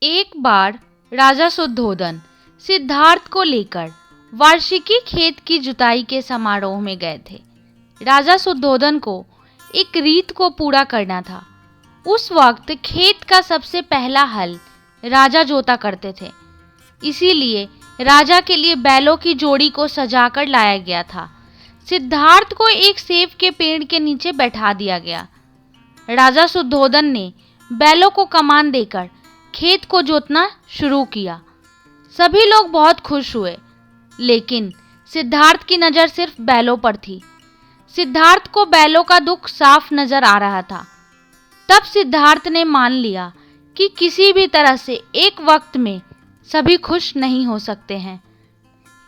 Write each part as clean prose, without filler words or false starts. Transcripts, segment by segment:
एक बार राजा शुद्धोधन सिद्धार्थ को लेकर वार्षिकी खेत की जुताई के समारोह में गए थे। राजा शुद्धोधन को एक रीत को पूरा करना था। उस वक्त खेत का सबसे पहला हल राजा जोता करते थे, इसीलिए राजा के लिए बैलों की जोड़ी को सजाकर लाया गया था। सिद्धार्थ को एक सेब के पेड़ के नीचे बैठा दिया गया। राजा शुद्धोधन ने बैलों को कमान देकर खेत को जोतना शुरू किया। सभी लोग बहुत खुश हुए, लेकिन सिद्धार्थ की नज़र सिर्फ बैलों पर थी। सिद्धार्थ को बैलों का दुख साफ नजर आ रहा था। तब सिद्धार्थ ने मान लिया कि किसी भी तरह से एक वक्त में सभी खुश नहीं हो सकते हैं।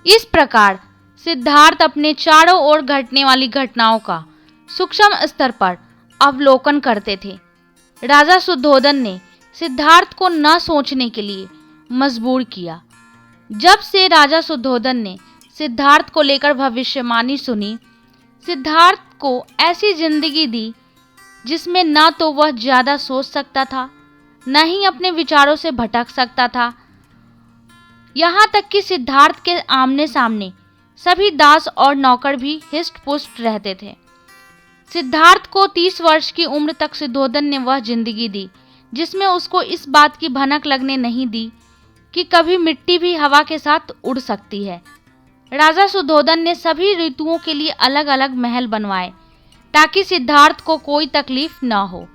इस प्रकार सिद्धार्थ अपने चारों ओर घटने वाली घटनाओं का सूक्ष्म स्तर पर अवलोकन करते थे। राजा शुद्धोधन ने सिद्धार्थ को न सोचने के लिए मजबूर किया। जब से राजा शुद्धोधन ने सिद्धार्थ को लेकर भविष्यवाणी सुनी, सिद्धार्थ को ऐसी जिंदगी दी जिसमें न तो वह ज़्यादा सोच सकता था, न ही अपने विचारों से भटक सकता था। यहाँ तक कि सिद्धार्थ के आमने सामने सभी दास और नौकर भी हिस्ट पुष्ट रहते थे। सिद्धार्थ को 30 वर्ष की उम्र तक शुद्धोधन ने वह जिंदगी दी जिसमें उसको इस बात की भनक लगने नहीं दी कि कभी मिट्टी भी हवा के साथ उड़ सकती है। राजा शुद्धोधन ने सभी ऋतुओं के लिए अलग अलग महल बनवाए ताकि सिद्धार्थ को कोई तकलीफ न हो।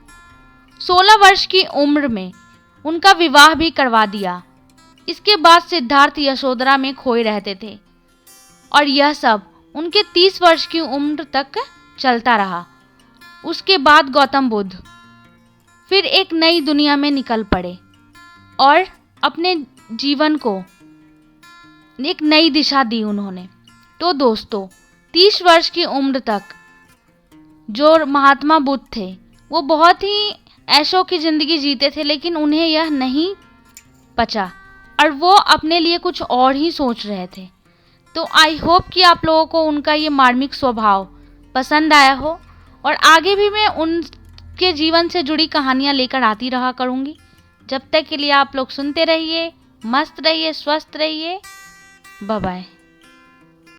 16 वर्ष की उम्र में उनका विवाह भी करवा दिया। इसके बाद सिद्धार्थ यशोधरा में खोए रहते थे और यह सब उनके 30 वर्ष की उम्र तक चलता रहा। उसके बाद गौतम बुद्ध फिर एक नई दुनिया में निकल पड़े और अपने जीवन को एक नई दिशा दी उन्होंने। तो दोस्तों, 30 वर्ष की उम्र तक जो महात्मा बुद्ध थे वो बहुत ही ऐशों की ज़िंदगी जीते थे, लेकिन उन्हें यह नहीं पचा और वो अपने लिए कुछ और ही सोच रहे थे। तो आई होप कि आप लोगों को उनका ये मार्मिक स्वभाव पसंद आया हो और आगे भी मैं उनके जीवन से जुड़ी कहानियाँ लेकर आती रहा करूँगी। जब तक के लिए आप लोग सुनते रहिए, मस्त रहिए, स्वस्थ रहिए। Bye bye.